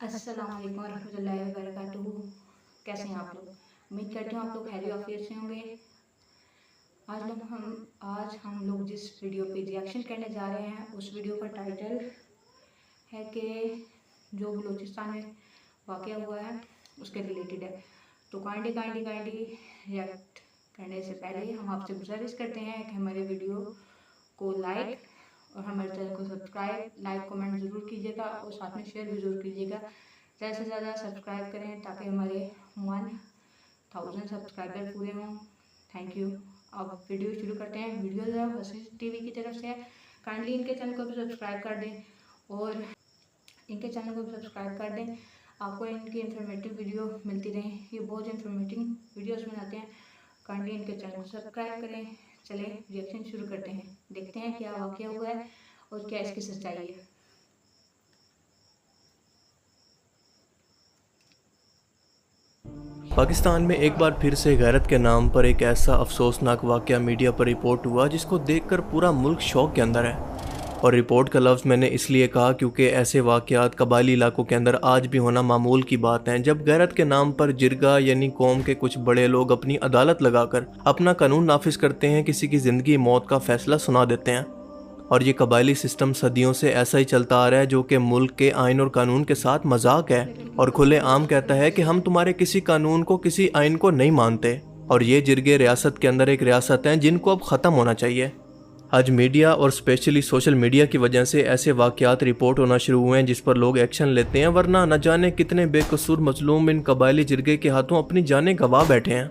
अस्सलाम वालेकुम रहमतुल्लाहि व बरकातुहू। कैसे हैं आप लोग? उम्मीद करती हूँ आप लोग खैरियत आफियत से होंगे। आज हम लोग जिस वीडियो पे रिएक्शन करने जा रहे हैं उस वीडियो का टाइटल है कि जो बलूचिस्तान में वाक़या हुआ है उसके रिलेटेड है। तो काइंडली रिएक्ट करने से पहले हम आपसे गुजारिश करते हैं कि हमारे वीडियो को लाइक और हमारे चैनल को सब्सक्राइब, लाइक, कमेंट ज़रूर कीजिएगा और साथ में शेयर भी ज़रूर कीजिएगा। ज़्यादा से ज़्यादा सब्सक्राइब करें ताकि हमारे 1000 सब्सक्राइबर पूरे हों। Thank you. अब वीडियो शुरू करते हैं। वीडियो जो है हसीस टीवी की तरफ से है। काइंडली इनके चैनल को भी सब्सक्राइब कर दें और इनके चैनल को भी सब्सक्राइब कर दें। आपको इनकी इन्फॉर्मेटिव वीडियो मिलती रहे। ये बहुत इन्फॉर्मेटिव वीडियोस बनाते हैं। काइंडली इनके चैनल को सब्सक्राइब करें। चलें रिएक्शन शुरू करते हैं। देखते हैं क्या वाक़या हुआ है और क्या इसकी सच्चाई है। पाकिस्तान में एक बार फिर से गैरत के नाम पर एक ऐसा अफसोसनाक वाक़या मीडिया पर रिपोर्ट हुआ जिसको देखकर पूरा मुल्क शौक के अंदर है। और रिपोर्ट का लफ्ज़ मैंने इसलिए कहा क्योंकि ऐसे वाक़यात कबायली इलाकों के अंदर आज भी होना मामूल की बात है, जब गैरत के नाम पर जिरगा यानी कौम के कुछ बड़े लोग अपनी अदालत लगाकर अपना कानून नाफिज करते हैं, किसी की ज़िंदगी मौत का फैसला सुना देते हैं। और ये कबायली सिस्टम सदियों से ऐसा ही चलता आ रहा है जो कि मुल्क के आइन और कानून के साथ मजाक है और खुले आम कहता है कि हम तुम्हारे किसी कानून को, किसी आइन को नहीं मानते। और ये जिरगे रियासत के अंदर एक रियासत हैं जिनको अब ख़त्म होना चाहिए। आज मीडिया और स्पेशली सोशल मीडिया की वजह से ऐसे वाक़यात रिपोर्ट होना शुरू हुए हैं जिस पर लोग एक्शन लेते हैं, वरना न जाने कितने बेकसूर मजलूम इन कबायली जिरगे के हाथों अपनी जानें गंवा बैठे हैं।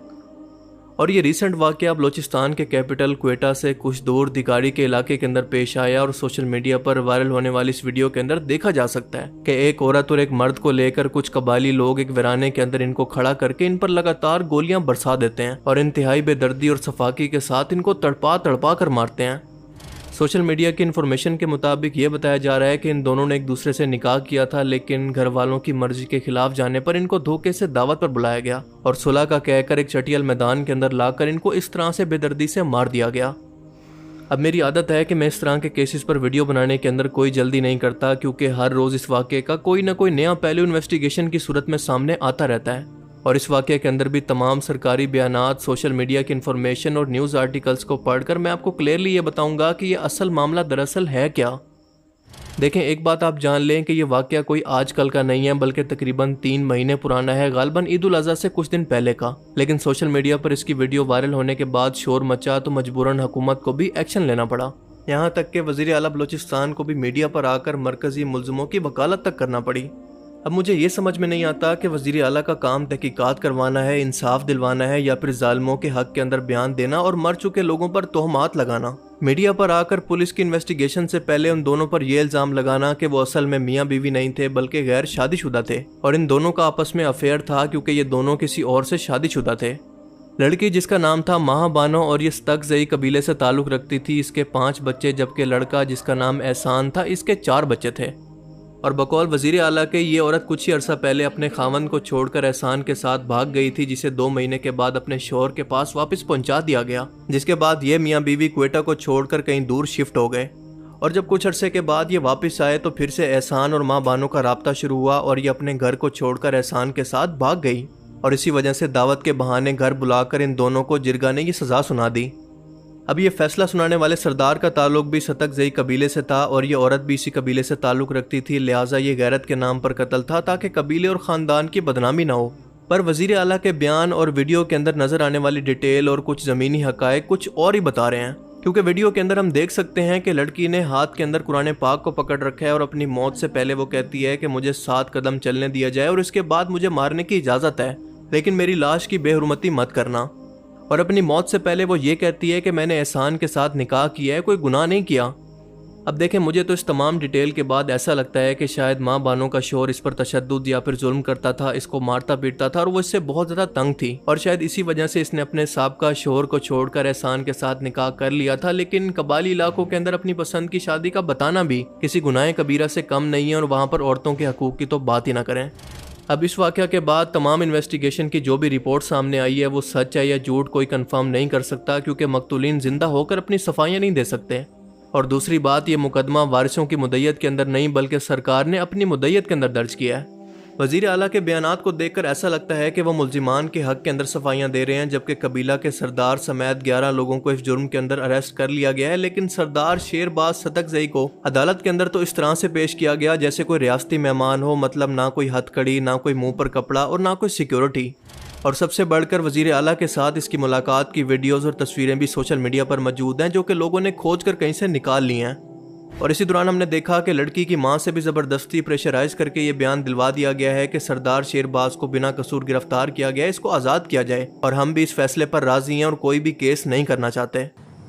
और ये रीसेंट वाक़या बलूचिस्तान के कैपिटल क्वेटा से कुछ दूर दिगाड़ी के इलाके के अंदर पेश आया और सोशल मीडिया पर वायरल होने वाली इस वीडियो के अंदर देखा जा सकता है कि एक औरत और एक मर्द को लेकर कुछ कबायली लोग एक वीराने के अंदर इनको खड़ा करके इन पर लगातार गोलियां बरसा देते हैं और इंतहाई बेदर्दी और सफाकी के साथ इनको तड़पा तड़पा कर मारते हैं। सोशल मीडिया की इन्फॉर्मेशन के मुताबिक ये बताया जा रहा है कि इन दोनों ने एक दूसरे से निकाह किया था, लेकिन घर वालों की मर्जी के खिलाफ जाने पर इनको धोखे से दावत पर बुलाया गया और सुलह का कहकर एक चटियल मैदान के अंदर लाकर इनको इस तरह से बेदर्दी से मार दिया गया। अब मेरी आदत है कि मैं इस तरह के केसेस पर वीडियो बनाने के अंदर कोई जल्दी नहीं करता, क्योंकि हर रोज़ इस वाक़े का कोई ना कोई नया पहलू इन्वेस्टिगेशन की सूरत में सामने आता रहता है। और इस वाक़े के अंदर भी तमाम सरकारी बयानात, सोशल मीडिया की इन्फॉर्मेशन और न्यूज़ आर्टिकल्स को पढ़कर मैं आपको क्लियरली ये बताऊंगा कि ये असल मामला दरअसल है क्या। देखें, एक बात आप जान लें कि ये वाक़या कोई आजकल का नहीं है, बल्कि तकरीबन 3 महीने पुराना है, गालिबन ईद उल अज़हा से कुछ दिन पहले का। लेकिन सोशल मीडिया पर इसकी वीडियो वायरल होने के बाद शोर मचा तो मजबूरन हुकूमत को भी एक्शन लेना पड़ा। यहाँ तक कि वज़ीर आला बलूचिस्तान को भी मीडिया पर आकर मरकज़ी मुल्ज़िमों की वकालत तक करना पड़ी। अब मुझे ये समझ में नहीं आता कि वज़ीर आला का काम तहकीकात करवाना है, इंसाफ दिलवाना है, या फिर जालिमों के हक के अंदर बयान देना और मर चुके लोगों पर तोहमात लगाना। मीडिया पर आकर पुलिस की इन्वेस्टिगेशन से पहले उन दोनों पर यह इल्ज़ाम लगाना कि वो असल में मियाँ बीवी नहीं थे बल्कि गैर शादीशुदा थे और इन दोनों का आपस में अफेयर था क्योंकि ये दोनों किसी और से शादीशुदा थे। लड़की जिसका नाम था माह बानो और ये स्तकज़ई कबीले से ताल्लुक़ रखती थी, इसके 5 बच्चे, जबकि लड़का जिसका नाम एहसान था इसके 4 बच्चे थे। और बकौल वज़ीर आला के ये औरत कुछ ही अरसा पहले अपने खावंद को छोड़कर एहसान के साथ भाग गई थी, जिसे 2 महीने के बाद अपने शौहर के पास वापस पहुंचा दिया गया, जिसके बाद ये मियाँ बीवी क्वेटा को छोड़कर कहीं दूर शिफ्ट हो गए। और जब कुछ अरसे के बाद ये वापस आए तो फिर से एहसान और माँ बानो का राब्ता शुरू हुआ और ये अपने घर को छोड़कर एहसान के साथ भाग गई और इसी वजह से दावत के बहाने घर बुलाकर इन दोनों को जिरगा ने ये सज़ा सुना दी। अब ये फैसला सुनाने वाले सरदार का ताल्लुक भी स्तकज़ई कबीले से था और ये औरत भी इसी कबीले से ताल्लुक़ रखती थी, लिहाजा ये गैरत के नाम पर कत्ल था ताकि कबीले और ख़ानदान की बदनामी ना हो। पर वज़ीर आला के बयान और वीडियो के अंदर नज़र आने वाली डिटेल और कुछ ज़मीनी हक़ाइक़ कुछ और ही बता रहे हैं, क्योंकि वीडियो के अंदर हम देख सकते हैं कि लड़की ने हाथ के अंदर कुरान पाक को पकड़ रखा है और अपनी मौत से पहले वो कहती है कि मुझे 7 कदम चलने दिया जाए और इसके बाद मुझे मारने की इजाज़त है, लेकिन मेरी लाश की बेहुरमती मत करना। और अपनी मौत से पहले वो ये कहती है कि मैंने एहसान के साथ निकाह किया है, कोई गुनाह नहीं किया। अब देखें, मुझे तो इस तमाम डिटेल के बाद ऐसा लगता है कि शायद माँ बानो का शौहर इस पर तशद्दुद या फिर जुल्म करता था, इसको मारता पीटता था और वो इससे बहुत ज़्यादा तंग थी और शायद इसी वजह से इसने अपने साबका शौहर को छोड़कर एहसान के साथ निकाह कर लिया था। लेकिन कबायली इलाकों के अंदर अपनी पसंद की शादी का बताना भी किसी गुनाह कबीरा से कम नहीं है और वहाँ पर औरतों के हकूक़ की तो बात ही ना करें। अब इस वाक़या के बाद तमाम इन्वेस्टिगेशन की जो भी रिपोर्ट सामने आई है वो सच है या झूठ कोई कंफर्म नहीं कर सकता, क्योंकि मकतूलीन जिंदा होकर अपनी सफाइयाँ नहीं दे सकते। और दूसरी बात, ये मुकदमा वारिसों की मुद्दत के अंदर नहीं बल्कि सरकार ने अपनी मुद्दत के अंदर दर्ज किया है। वज़ीर आला के बयानात को देखकर ऐसा लगता है कि वह मुल्जिमान के हक के अंदर सफाइयाँ दे रहे हैं, जबकि कबीला के सरदार समेत 11 लोगों को इस जुर्म के अंदर अरेस्ट कर लिया गया है। लेकिन सरदार शेरबाज सदकजई को अदालत के अंदर तो इस तरह से पेश किया गया जैसे कोई रियासती मेहमान हो, मतलब ना कोई हथकड़ी, ना कोई मुंह पर कपड़ा और ना कोई सिक्योरिटी। और सबसे बढ़कर वज़ीर आला के साथ इसकी मुलाकात की वीडियोज़ और तस्वीरें भी सोशल मीडिया पर मौजूद हैं, जो कि लोगों ने खोज कर कहीं से निकाल ली हैं। और इसी दौरान हमने देखा कि लड़की की मां से भी ज़बरदस्ती प्रेशराइज करके ये बयान दिलवा दिया गया है कि सरदार शेरबाज को बिना कसूर गिरफ्तार किया गया है, इसको आज़ाद किया जाए। और हम भी इस फैसले पर राजी हैं और कोई भी केस नहीं करना चाहते।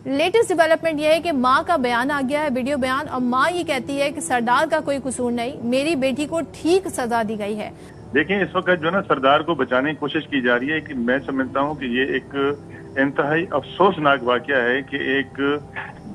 लेटेस्ट डेवलपमेंट यह है कि मां का बयान आ गया है, वीडियो बयान, और मां ये कहती है कि सरदार का कोई कसूर नहीं, मेरी बेटी को ठीक सजा दी गई है। देखिए, इस वक्त जो ना सरदार को बचाने की कोशिश की जा रही है कि मैं समझता हूँ कि ये एक इंतहाई अफसोसनाक वाकया है कि एक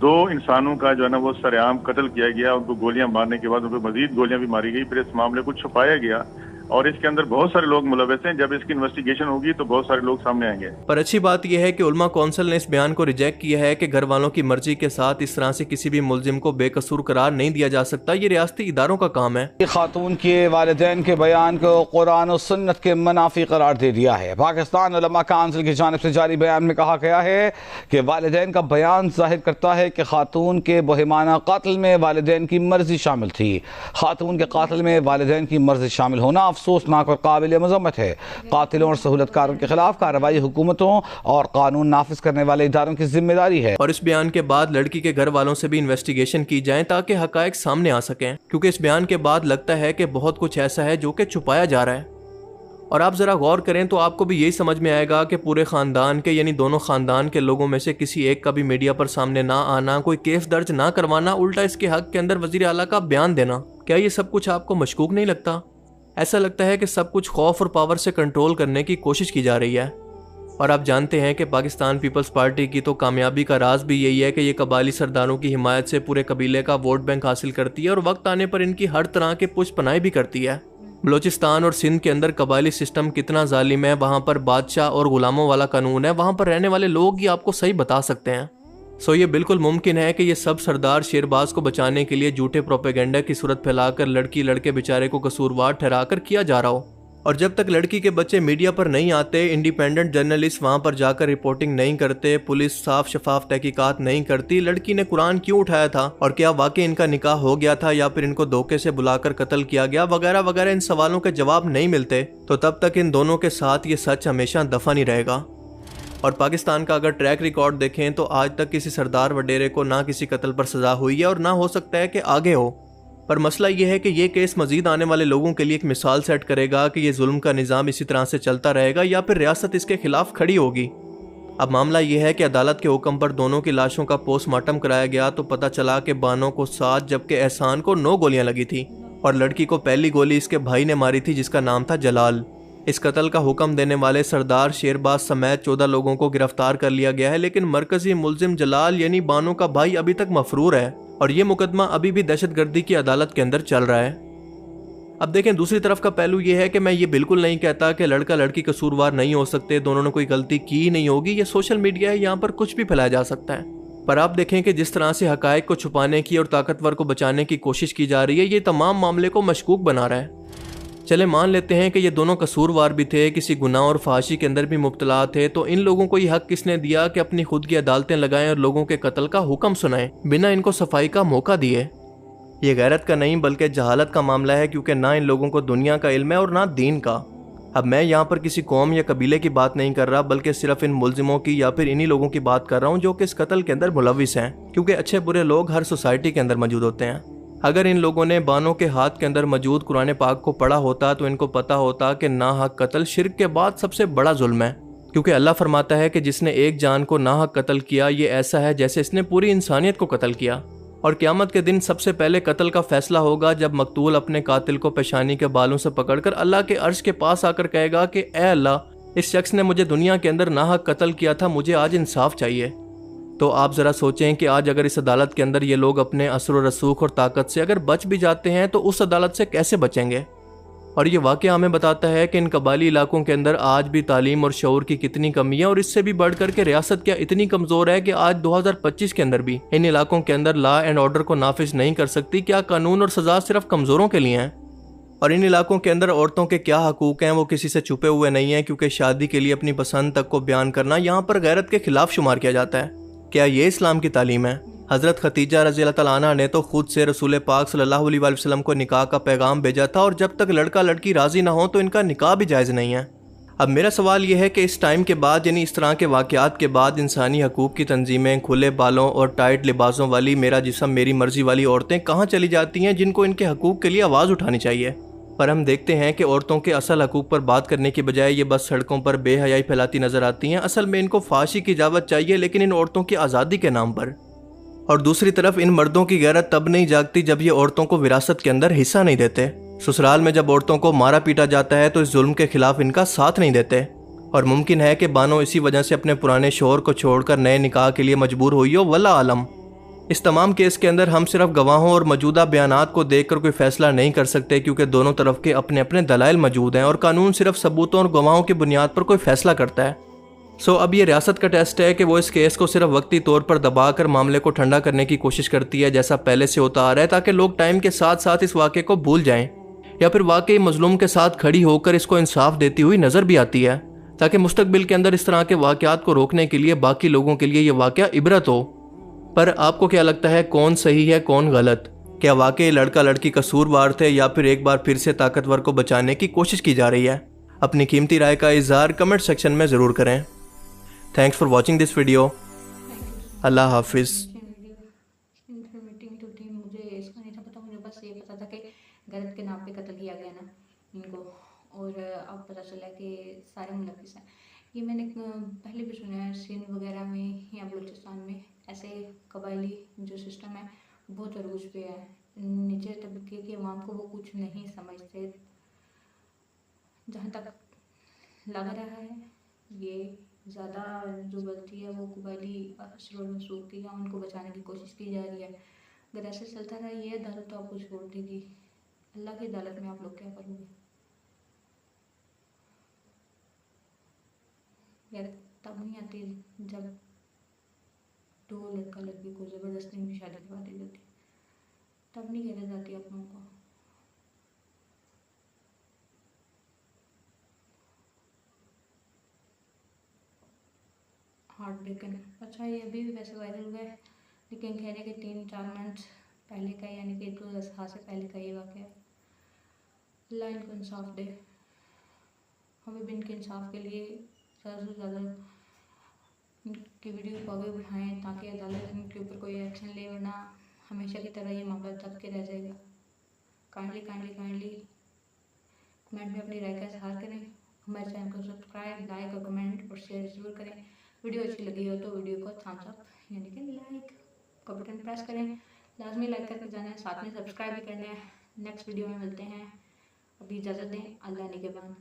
2 इंसानों का जो है ना वो सरेआम कत्ल किया गया। उनको गोलियां मारने के बाद उनको मजीद गोलियां भी मारी गई, फिर इस मामले को छुपाया गया और इसके अंदर बहुत सारे लोग मुलव्वस हैं। जब इसकी इन्वेस्टिगेशन होगी तो बहुत सारे लोग सामने आएंगे। पर अच्छी बात यह है कि उलमा कौंसिल ने इस बयान को रिजेक्ट किया है कि घर वालों की मर्जी के साथ इस तरह से किसी भी मुल्जिम को बेकसूर करार नहीं दिया जा सकता, ये रियासती इदारों का काम है। खातून के वालिदैन के बयान को कुरान और सुन्नत के मुनाफी करार दे दिया है। पाकिस्तान उलमा काउंसिल की जानिब से जारी बयान में कहा गया है कि वालिदैन का बयान जाहिर करता है कि खातून के बोहिमाना कत्ल में वालिदैन की मर्जी शामिल थी। खातून के कत्ल में वालिदैन की मर्जी शामिल होना अफसोसनाक और काबिल मज़म्मत है। कातिलों और सहूलतकारों के खिलाफ कार्रवाई हुकूमतों और कानून नाफिज करने वाले इदारों की जिम्मेदारी है। और इस बयान के बाद लड़की के घर वालों से भी इन्वेस्टिगेशन की जाए ताकि हकायक सामने आ सकें, क्योंकि इस बयान के बाद लगता है कि बहुत कुछ ऐसा है जो कि छुपाया जा रहा है। और आप जरा गौर करें तो आपको भी यही समझ में आएगा कि पूरे खानदान के, यानी दोनों खानदान के लोगों में से किसी एक का भी मीडिया पर सामने ना आना, कोई केस दर्ज ना करवाना, उल्टा इसके हक के अंदर वज़ीर आला का बयान देना, क्या ये सब कुछ आपको मशकूक नहीं लगता? ऐसा लगता है कि सब कुछ खौफ और पावर से कंट्रोल करने की कोशिश की जा रही है। और आप जानते हैं कि पाकिस्तान पीपल्स पार्टी की तो कामयाबी का राज भी यही है कि ये कबायली सरदारों की हिमायत से पूरे कबीले का वोट बैंक हासिल करती है और वक्त आने पर इनकी हर तरह के पुष्पनाई भी करती है। बलोचिस्तान और सिंध के अंदर कबायली सिस्टम कितना जालिम है, वहाँ पर बादशाह और गुलामों वाला कानून है, वहाँ पर रहने वाले लोग ही आपको सही बता सकते हैं। सो ये बिल्कुल मुमकिन है कि ये सब सरदार शेरबाज को बचाने के लिए झूठे प्रोपेगेंडा की सूरत फैलाकर लड़की लड़के बेचारे को कसूरवार ठहराकर किया जा रहा हो। और जब तक लड़की के बच्चे मीडिया पर नहीं आते, इंडिपेंडेंट जर्नलिस्ट वहाँ पर जाकर रिपोर्टिंग नहीं करते, पुलिस साफ शफाफ तहकीकात नहीं करती, लड़की ने कुरान क्यों उठाया था और क्या वाकई इनका निकाह हो गया था या फिर इनको धोखे से बुलाकर कत्ल किया गया, वगैरह वगैरह, इन सवालों के जवाब नहीं मिलते, तो तब तक इन दोनों के साथ ये सच हमेशा दफा नहीं रहेगा। और पाकिस्तान का अगर ट्रैक रिकॉर्ड देखें तो आज तक किसी सरदार वडेरे को ना किसी कत्ल पर सजा हुई है और ना हो सकता है कि आगे हो। पर मसला यह है कि ये केस मजीद आने वाले लोगों के लिए एक मिसाल सेट करेगा कि ये जुल्म का निज़ाम इसी तरह से चलता रहेगा या फिर रियासत इसके खिलाफ खड़ी होगी। अब मामला यह है कि अदालत के हुक्म पर दोनों की लाशों का पोस्टमार्टम कराया गया तो पता चला कि बानो को 7 जबकि एहसान को 9 गोलियां लगी थी और लड़की को पहली गोली इसके भाई ने मारी थी जिसका नाम था जलाल। इस कत्ल का हुक्म देने वाले सरदार शेरबाज समेत 14 लोगों को गिरफ्तार कर लिया गया है, लेकिन मरकजी मुल्जिम जलाल यानी बानो का भाई अभी तक मफरूर है और ये मुकदमा अभी भी दहशतगर्दी की अदालत के अंदर चल रहा है। अब देखें, दूसरी तरफ का पहलू ये है कि मैं ये बिल्कुल नहीं कहता कि लड़का लड़की कसूरवार नहीं हो सकते, दोनों ने कोई गलती की ही नहीं होगी। ये सोशल मीडिया है, यहाँ पर कुछ भी फैलाया जा सकता है। पर आप देखें कि जिस तरह से हकायक को छुपाने की और ताकतवर को बचाने की कोशिश की जा रही है, ये तमाम मामले को मशकूक बना रहा है। चले मान लेते हैं कि ये दोनों कसूरवार भी थे, किसी गुनाह और फाशी के अंदर भी मुब्तला थे, तो इन लोगों को ये हक किसने दिया कि अपनी खुद की अदालतें लगाएं और लोगों के कत्ल का हुक्म सुनाएं बिना इनको सफाई का मौका दिए? ये गैरत का नहीं बल्कि जहालत का मामला है, क्योंकि ना इन लोगों को दुनिया का इल्म है और ना दीन का। अब मैं यहाँ पर किसी कौम या कबीले की बात नहीं कर रहा, बल्कि सिर्फ इन मुल्जिमों की या फिर इन्हीं लोगों की बात कर रहा हूँ जो कि इस कत्ल के अंदर मुलविस हैं, क्योंकि अच्छे बुरे लोग हर सोसाइटी के अंदर मौजूद होते हैं। अगर इन लोगों ने बानों के हाथ के अंदर मौजूद कुरान पाक को पढ़ा होता तो इनको पता होता कि नाहक कत्ल शिर्क के बाद सबसे बड़ा जुल्म है, क्योंकि अल्लाह फरमाता है कि जिसने एक जान को नाहक कत्ल किया ये ऐसा है जैसे इसने पूरी इंसानियत को कत्ल किया। और क़यामत के दिन सबसे पहले कत्ल का फैसला होगा जब मकतूल अपने कातिल को पेशानी के बालों से पकड़कर अल्लाह के अर्श के पास आकर कहेगा कि ए अल्लाह, इस शख्स ने मुझे दुनिया के अंदर नाहक कत्ल किया था, मुझे आज इंसाफ चाहिए। तो आप ज़रा सोचें कि आज अगर इस अदालत के अंदर ये लोग अपने असर व रसूख और ताकत से अगर बच भी जाते हैं तो उस अदालत से कैसे बचेंगे। और ये वाक़या हमें बताता है कि इन कबायली इलाकों के अंदर आज भी तालीम और शऊर की कितनी कमी है, और इससे भी बढ़कर के रियासत क्या इतनी कमज़ोर है कि आज 2025 के अंदर भी इन इलाकों के अंदर लॉ एंड ऑर्डर को नाफिज नहीं कर सकती। क्या कानून और सज़ा सिर्फ कमज़ोरों के लिए हैं? और इन इलाकों के अंदर औरतों के क्या हकूक़ हैं वो किसी से छुपे हुए नहीं हैं, क्योंकि शादी के लिए अपनी पसंद तक को बयान करना यहाँ पर गैरत के खिलाफ शुमार किया जाता है। क्या ये इस्लाम की तालीम है? हज़रत खतीजा रज़ी अल्लाह तआला अन्हा ने तो खुद से रसूल पाक सल्लल्लाहु अलैहि वसल्लम को निकाह का पैगाम भेजा था, और जब तक लड़का लड़की राज़ी ना हो तो इनका निकाह भी जायज़ नहीं है। अब मेरा सवाल यह है कि इस टाइम के बाद, यानी इस तरह के वाक़यात के बाद, इंसानी हकूक़ की तंजीमें, खुले बालों और टाइट लिबासों वाली मेरा जिस्म मेरी मर्ज़ी वाली औरतें कहाँ चली जाती हैं, जिनको इनके हकूक़ के लिए आवाज़ उठानी चाहिए। पर हम देखते हैं कि औरतों के असल हकूक़ पर बात करने की बजाय ये बस सड़कों पर बेहयाई फैलाती नज़र आती हैं। असल में इनको फांसी की इजाज़त चाहिए, लेकिन इन औरतों की आज़ादी के नाम पर। और दूसरी तरफ इन मर्दों की गैरत तब नहीं जागती जब ये औरतों को विरासत के अंदर हिस्सा नहीं देते। ससुराल में जब औरतों को मारा पीटा जाता है तो इस जुल्म के खिलाफ इनका साथ नहीं देते। और मुमकिन है कि बानो इसी वजह से अपने पुराने शोहर को छोड़कर नए निकाह के लिए मजबूर हुई हो, वल्लाह आलम। इस तमाम केस के अंदर हम सिर्फ गवाहों और मौजूदा बयानात को देखकर कोई फैसला नहीं कर सकते, क्योंकि दोनों तरफ के अपने अपने दलाइल मौजूद हैं और कानून सिर्फ सबूतों और गवाहों की बुनियाद पर कोई फैसला करता है। अब ये रियासत का टेस्ट है कि वो इस केस को सिर्फ वक्ती तौर पर दबाकर मामले को ठंडा करने की कोशिश करती है, जैसा पहले से होता आ रहा है, ताकि लोग टाइम के साथ साथ इस वाक़े को भूल जाएं, या फिर वाकई मजलूम के साथ खड़ी होकर इसको इंसाफ देती हुई नज़र भी आती है, ताकि मुस्तकबिल के अंदर इस तरह के वाक़यात को रोकने के लिए बाकी लोगों के लिए ये वाक़या इबरत हो। पर आपको क्या लगता है, कौन सही है कौन गलत? क्या वाकई लड़का लड़की कसूरवार थे, या फिर एक बार फिर से ताकतवर को बचाने की कोशिश की जा रही है? अपनी कीमती राय का इज़हार कमेंट सेक्शन में ज़रूर करें। Thanks for watching this video. अल्लाह हाफिज़। इन्फॉर्मेटिव तो थी, मुझे इसका नहीं था पता, मुझे बस ये पता था कि गलत के नाम पे कत्ल किया गया ना इनको, और अब पता चला कि सारे मुलविस हैं। ये मैंने पहले भी सुना है, सिंध वगैरह में या बलूचिस्तान में ऐसे कबायली जो सिस्टम है बहुत अरूज पे है। नीचे तबके के अवाम को वो कुछ नहीं समझते। जहाँ तक लग रहा है ये ज़्यादा जो गलती है वो कबायली असर और रसूख की, या उनको बचाने की कोशिश की जा रही है। अगर ऐसे चलता रहा ये अदालत तो आपको छोड़ देगी, अल्लाह की अदालत में आप लोग क्या करोगे? यार तब नहीं आती जब दो लड़का लड़की को ज़बरदस्ती में शादी करवा दी जाती, तब नहीं कहने जाती आप लोगों को। हार्ट ब्रेकन। अच्छा ये अभी भी वैसे वायरल हुआ है, लेकिन कह रहे कि 3-4 मंथ पहले का, यानी कि 2010 से पहले का ये वाक़या। अल्लाह इनको इंसाफ दे। हमें भी इनके इंसाफ के लिए ज़्यादा से ज़्यादा इनकी वीडियो को आगे बढ़ाएँ, ताकि अदालत इनके ऊपर कोई एक्शन ले, वरना हमेशा की तरह ये मामला दब के रह जाएगा। काइंडली कमेंट में अपनी राय का इज़हार करें। हमारे चैनल को सब्सक्राइब, लाइक और कमेंट और शेयर ज़रूर करें। वीडियो अच्छी लगी हो तो वीडियो को थम्स अप यानी कि लाइक का बटन प्रेस करें। लाजमी लाइक करके जाना है, साथ में सब्सक्राइब भी करना है। नेक्स्ट वीडियो में मिलते हैं। अभी इजाज़त दें, अल्लाह निगहबान।